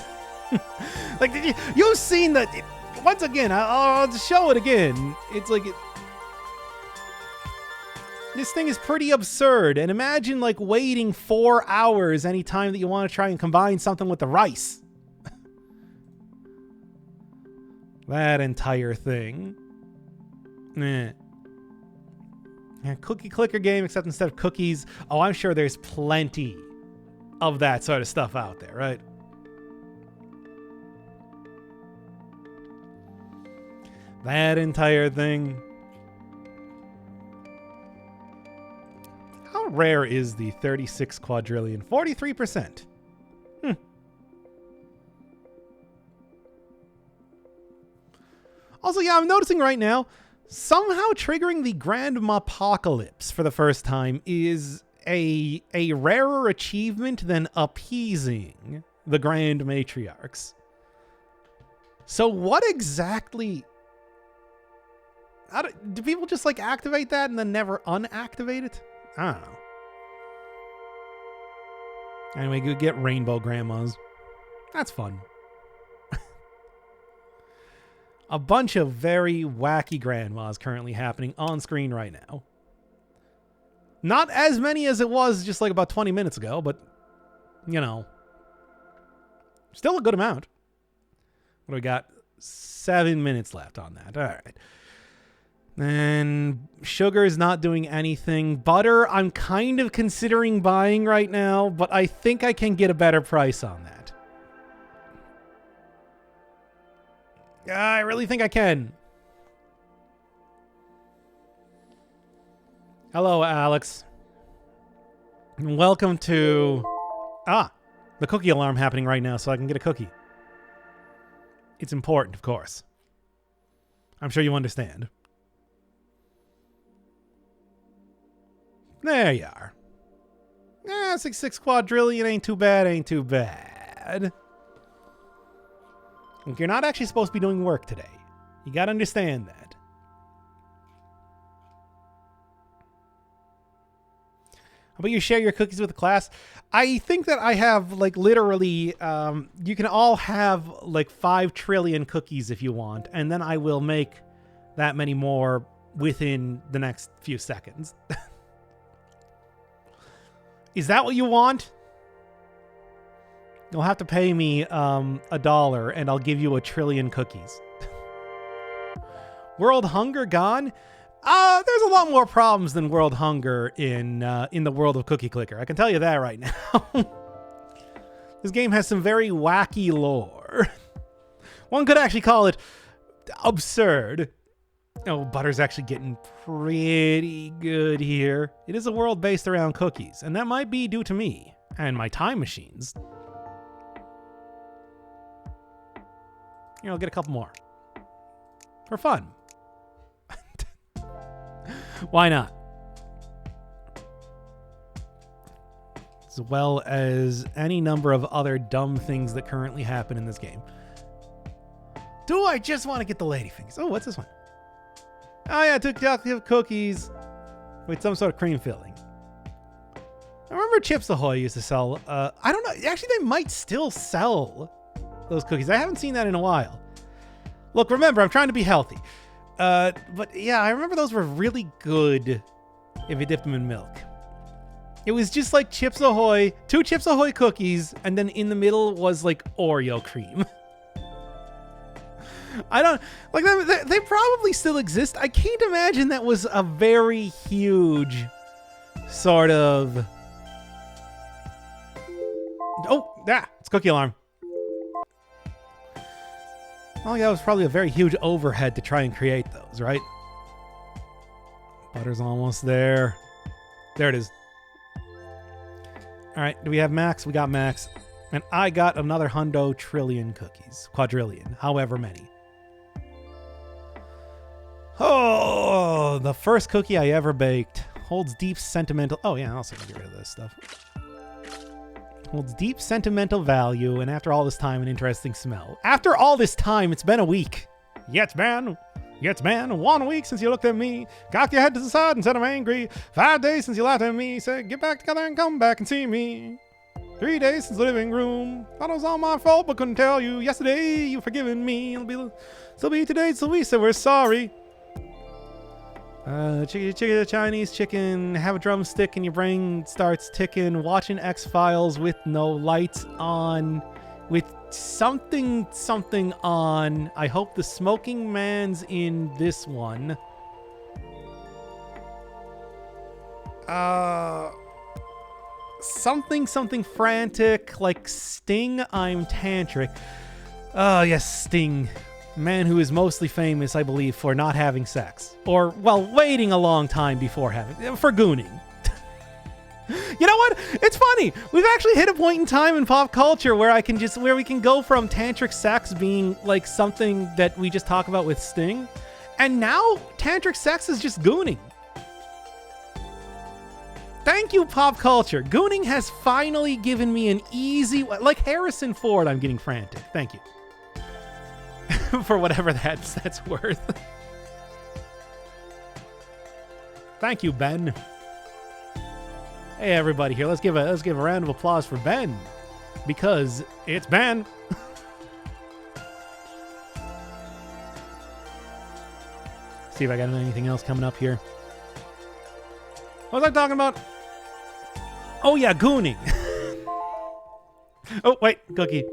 Like, you've seen that. Once again, I'll just show it again. It's like this thing is pretty absurd. And imagine like waiting 4 hours anytime that you want to try and combine something with the rice. That entire thing. Yeah, Cookie Clicker game, except instead of cookies. Oh, I'm sure there's plenty of that sort of stuff out there, right? That entire thing. How rare is the 36 quadrillion? 43%. Also, yeah, I'm noticing right now, somehow triggering the Grandmapocalypse for the first time is a rarer achievement than appeasing the Grand Matriarchs. So what exactly... do people just like activate that and then never unactivate it? I don't know. Anyway, you get rainbow grandmas. That's fun. A bunch of very wacky grandmas currently happening on screen right now. Not as many as it was just like about 20 minutes ago, but, you know, still a good amount. What do we got? 7 minutes left on that. All right. And sugar is not doing anything. Butter, I'm kind of considering buying right now, but I think I can get a better price on that. I really think I can. Hello, Alex. And welcome to... the cookie alarm happening right now so I can get a cookie. It's important, of course. I'm sure you understand. There you are. 6 quadrillion ain't too bad, ain't too bad. Look, you're not actually supposed to be doing work today. You gotta understand that. How about you share your cookies with the class? I think that I have, like, literally, you can all have, like, 5 trillion cookies if you want, and then I will make that many more within the next few seconds. Is that what you want? You'll have to pay me $1 and I'll give you 1 trillion cookies. World hunger gone? There's a lot more problems than world hunger in the world of Cookie Clicker. I can tell you that right now. This game has some very wacky lore. One could actually call it absurd. Oh, Butter's actually getting pretty good here. It is a world based around cookies, and that might be due to me and my time machines. I'll get a couple more. For fun. Why not? As well as any number of other dumb things that currently happen in this game. Do I just want to get the ladyfingers? Oh, what's this one? Oh yeah, 2 chocolate cookies with some sort of cream filling. I remember Chips Ahoy used to sell, I don't know, actually they might still sell those cookies. I haven't seen that in a while. Look, remember, I'm trying to be healthy. But yeah, I remember those were really good if you dipped them in milk. It was just like Chips Ahoy, 2 Chips Ahoy cookies, and then in the middle was like Oreo cream. I don't like they probably still exist. I can't imagine that was a very huge sort of. Oh, yeah, it's cookie alarm. Oh, yeah, it was probably a very huge overhead to try and create those, right? Butter's almost there. There it is. All right, do we have max? We got max. And I got another hundo trillion cookies. Quadrillion, however many. Oh, the first cookie I ever baked. Holds deep sentimental... Oh, yeah, I'll also get rid of this stuff. Holds deep sentimental value, and after all this time, an interesting smell. After all this time, it's been a week. Yeah, it's been 1 week since you looked at me. Cocked your head to the side and said I'm angry. 5 days since you laughed at me. Said get back together and come back and see me. 3 days since the living room. Thought it was all my fault, but couldn't tell you. Yesterday, you forgiven me. Still be today, so we said we're sorry. Chinese chicken, have a drumstick and your brain starts ticking, watching X-Files with no lights on, with something on. I hope the smoking man's in this one. Something frantic, like Sting, I'm tantric. Oh, yes, Sting. Man who is mostly famous, I believe, for not having sex. Or, well, waiting a long time before having... For gooning. You know what? It's funny. We've actually hit a point in time in pop culture where we can go from tantric sex being like something that we just talk about with Sting, and now tantric sex is just gooning. Thank you, pop culture. Gooning has finally given me an easy... Like Harrison Ford, I'm getting frantic. Thank you. For whatever that's worth. Thank you, Ben. Hey, everybody here. Let's give a round of applause for Ben, because it's Ben. See if I got anything else coming up here. What was I talking about? Oh yeah, gooning. Oh wait, cookie.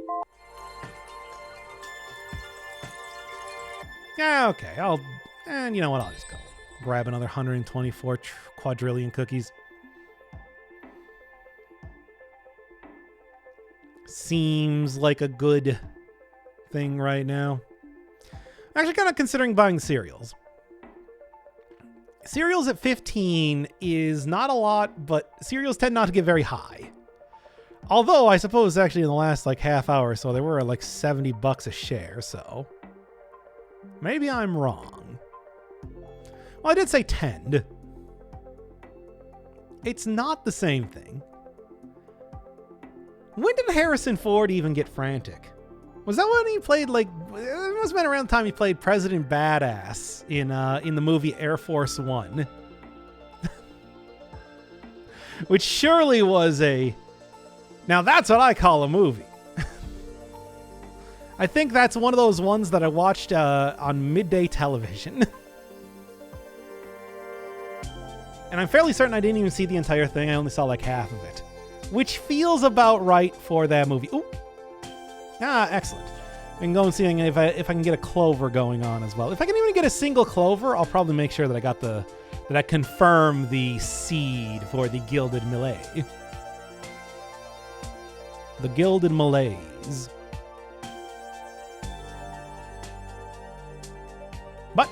Yeah, okay. And you know what? I'll just go grab another 124 quadrillion cookies. Seems like a good thing right now. I'm actually kind of considering buying cereals. Cereals at 15 is not a lot, but cereals tend not to get very high. Although I suppose actually in the last like half hour or so, they were like $70 a share, so... Maybe I'm wrong. Well, I did say tend. It's not the same thing. When did Harrison Ford even get frantic? Was that when he played, like... It must have been around the time he played President Badass in the movie Air Force One. Which surely was a... Now that's what I call a movie. I think that's one of those ones that I watched on midday television. And I'm fairly certain I didn't even see the entire thing. I only saw like half of it. Which feels about right for that movie. Ooh. Ah, excellent. I can go and see if I can get a clover going on as well. If I can even get a single clover, I'll probably make sure that that I confirm the seed for the Gilded Malay. The Gilded Malays. But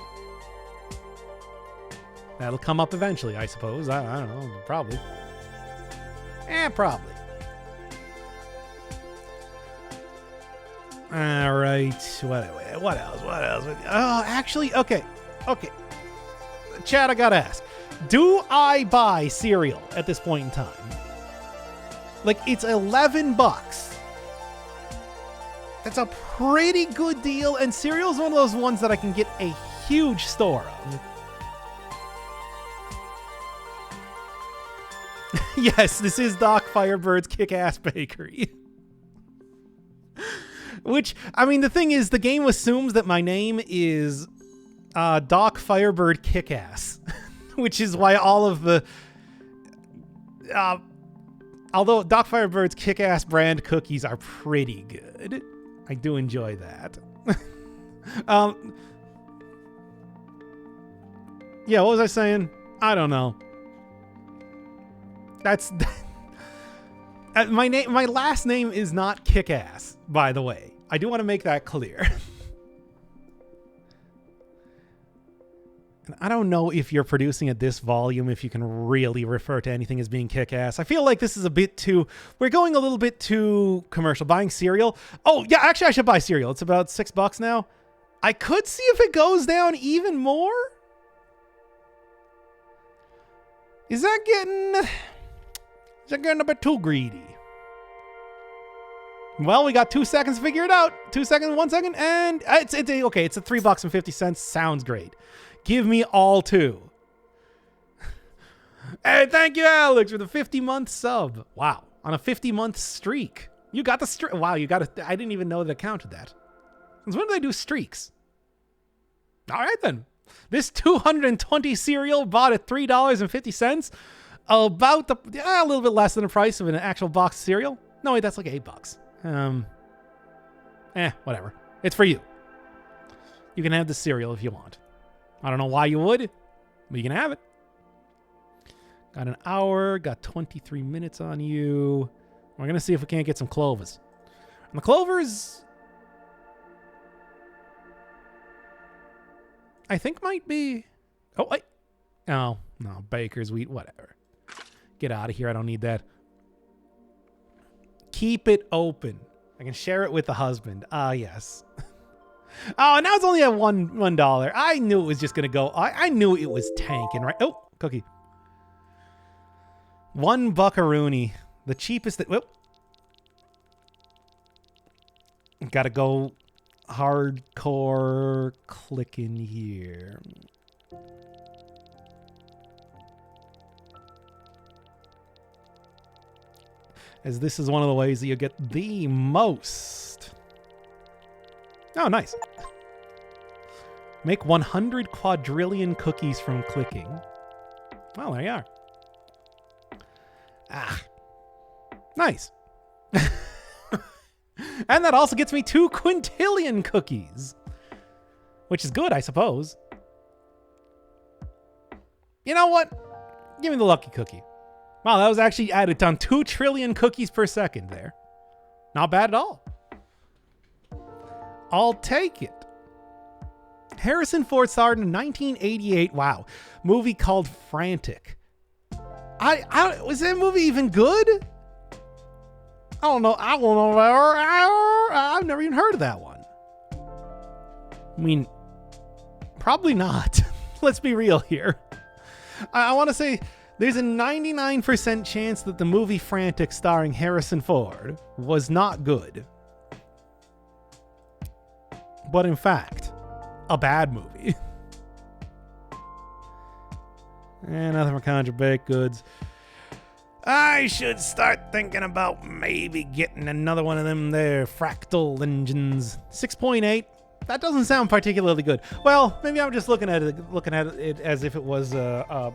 that'll come up eventually, I suppose. I don't know. Probably. Probably. All right. What else? Oh, actually, okay. Chad, I gotta ask. Do I buy cereal at this point in time? Like, it's $11. That's a pretty good deal, and cereal's one of those ones that I can get a huge store of. Yes, this is Doc Firebird's Kick-Ass Bakery. Which, I mean, the thing is, the game assumes that my name is Doc Firebird Kick-Ass. Which is why all of the... although Doc Firebird's Kick-Ass brand cookies are pretty good. I do enjoy that. Yeah, what was I saying? I don't know. That's my last name is not Kick-Ass, by the way. I do want to make that clear. And I don't know if you're producing at this volume, if you can really refer to anything as being Kick-Ass. I feel like this is a bit too... We're going a little bit too commercial. Buying cereal. Oh, yeah, actually, I should buy cereal. It's about $6 now. I could see if it goes down even more. Is that getting a bit too greedy? Well, we got 2 seconds to figure it out. 2 seconds, 1 second, and it's okay. It's a $3.50. Sounds great. Give me all 2. Hey, thank you, Alex, for the 50-month sub. Wow, on a 50-month streak. You got the streak. Wow, you got it. I didn't even know that it counted that. Since when do they do streaks? All right, then. This 220 cereal bought at $3.50. About a little bit less than the price of an actual box of cereal. No, wait, that's like $8. Whatever. It's for you. You can have the cereal if you want. I don't know why you would, but you can have it. Got an hour, got 23 minutes on you. We're going to see if we can't get some clovers. And the clovers, I think might be... Oh, wait. Oh, no, baker's wheat, whatever. Get out of here. I don't need that. Keep it open. I can share it with the husband. Ah, yes. Oh, now it's only at $1. I knew it was just going to go. I knew it was tanking, right? Oh, cookie. $1 buckaroonie. The cheapest that... Whoop. Got to go hardcore clicking here. As this is one of the ways that you get the most. Oh, nice. Make 100 quadrillion cookies from clicking. Well, there you are. Ah. Nice. And that also gets me 2 quintillion cookies. Which is good, I suppose. You know what? Give me the lucky cookie. Wow, that was actually added on 2 trillion cookies per second there. Not bad at all. I'll take it. Harrison Ford starred in 1988. Wow. Movie called Frantic. Was that movie even good? I don't know. I've never even heard of that one. I mean, probably not. Let's be real here. I want to say there's a 99% chance that the movie Frantic starring Harrison Ford was not good. But in fact, a bad movie. And nothing for conjure baked goods. I should start thinking about maybe getting another one of them there fractal engines. 6.8. That doesn't sound particularly good. Well, maybe I'm just looking at it as if it was a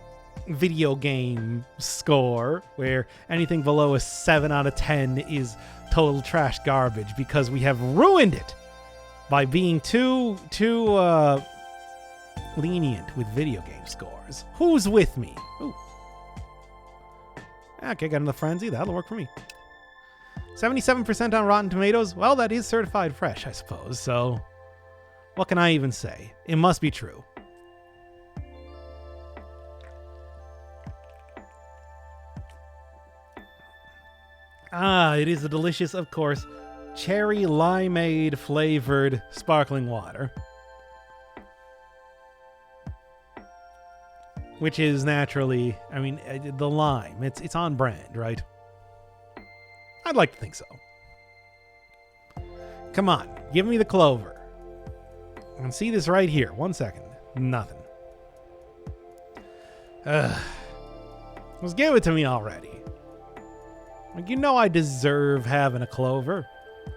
video game score where anything below a 7 out of 10 is total trash garbage because we have ruined it by being too lenient with video game scores. Who's with me? Ooh. Okay, got another frenzy. That'll work for me. 77% on Rotten Tomatoes. Well, that is certified fresh, I suppose. So, what can I even say? It must be true. Ah, it is a delicious, of course, cherry limeade flavored sparkling water. Which is naturally, I mean, the lime. It's on brand, right? I'd like to think so. Come on, give me the clover. I can see this right here. 1 second. Nothing. Just give it to me already. Like, you know I deserve having a clover.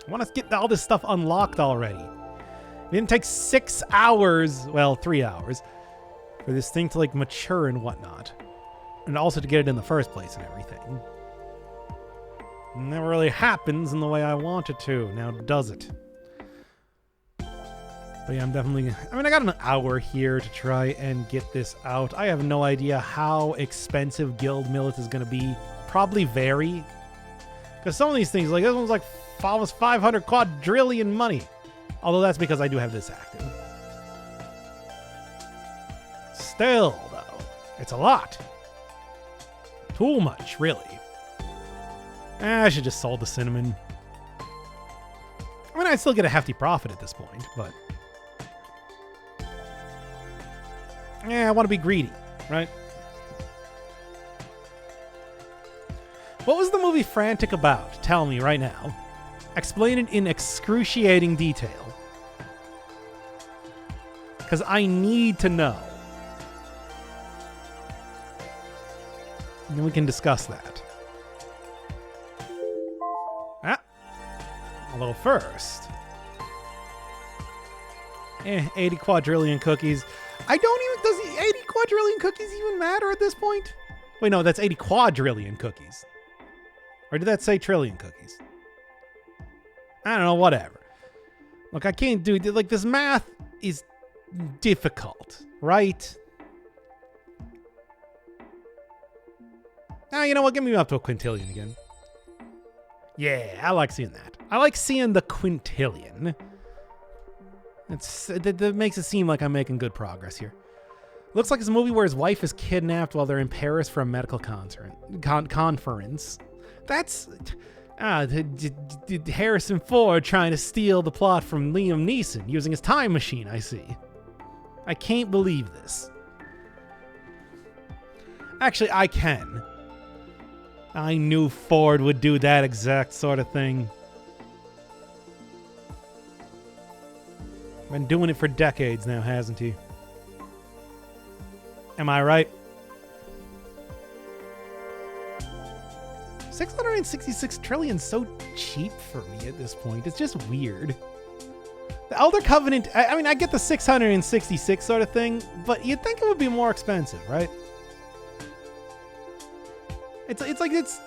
I want to get all this stuff unlocked already. It didn't take 6 hours, well, 3 hours, for this thing to, like, mature and whatnot. And also to get it in the first place and everything. It never really happens in the way I want it to. Now, does it? But yeah, I'm definitely... I mean, I got an hour here to try and get this out. I have no idea how expensive Guild Millet is going to be. Probably vary. Because some of these things, like this one's like almost 500 quadrillion money. Although that's because I do have this active. Still, though, it's a lot. Too much, really. I should just sold the cinnamon. I mean, I'd still get a hefty profit at this point, but... yeah, I want to be greedy, right? What was the movie Frantic about? Tell me right now. Explain it in excruciating detail. Because I need to know. And then we can discuss that. Although first... 80 quadrillion cookies. I don't even... Does 80 quadrillion cookies even matter at this point? Wait, no, that's 80 quadrillion cookies. Or did that say trillion cookies? I don't know, whatever. Look, I can't do... like, this math is difficult, right? Now, you know what? Get me up to a quintillion again. Yeah, I like seeing that. I like seeing the quintillion. That makes it seem like I'm making good progress here. Looks like it's a movie where his wife is kidnapped while they're in Paris for a medical conference. That's... Harrison Ford trying to steal the plot from Liam Neeson using his time machine, I see. I can't believe this. Actually, I can. I knew Ford would do that exact sort of thing. Been doing it for decades now, hasn't he? Am I right? 666 trillion is so cheap for me at this point. It's just weird. The Elder Covenant, I mean, I get the 666 sort of thing, but you'd think it would be more expensive, right? It's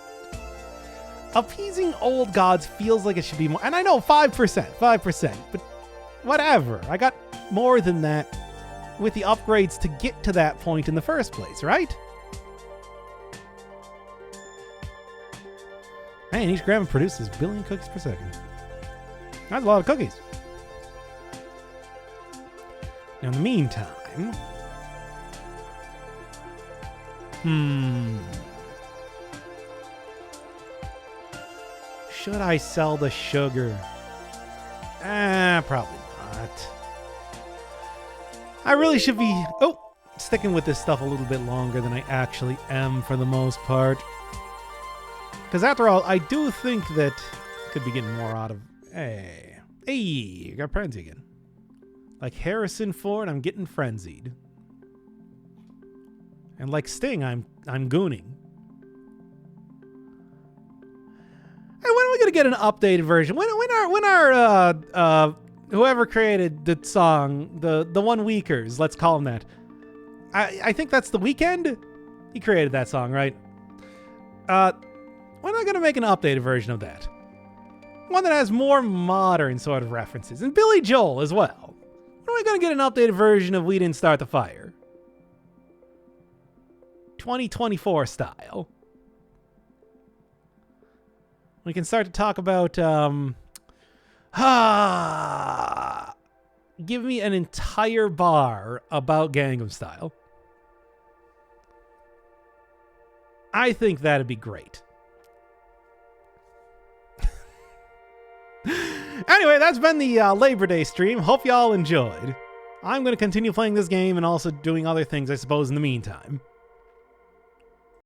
appeasing old gods feels like it should be more. And I know 5%, but whatever. I got more than that with the upgrades to get to that point in the first place, right? Man, each grandma produces 1 billion cookies per second. That's a lot of cookies. Now, in the meantime... Should I sell the sugar? Probably not. I really should be... sticking with this stuff a little bit longer than I actually am for the most part. Because after all, I do think that I could be getting more out of... Hey, I got frenzy again. Like Harrison Ford, I'm getting frenzied. And like Sting, I'm gooning. Hey, when are we gonna get an updated version? When our whoever created the song, the One Weekers, let's call him that. I think that's The Weeknd. He created that song, right? When are they gonna make an updated version of that? One that has more modern sort of references, and Billy Joel as well. When are we gonna get an updated version of We Didn't Start the Fire? 2024 style. We can start to talk about, give me an entire bar about Gangnam Style. I think that'd be great. Anyway, that's been the Labor Day stream. Hope y'all enjoyed. I'm going to continue playing this game and also doing other things, I suppose, in the meantime.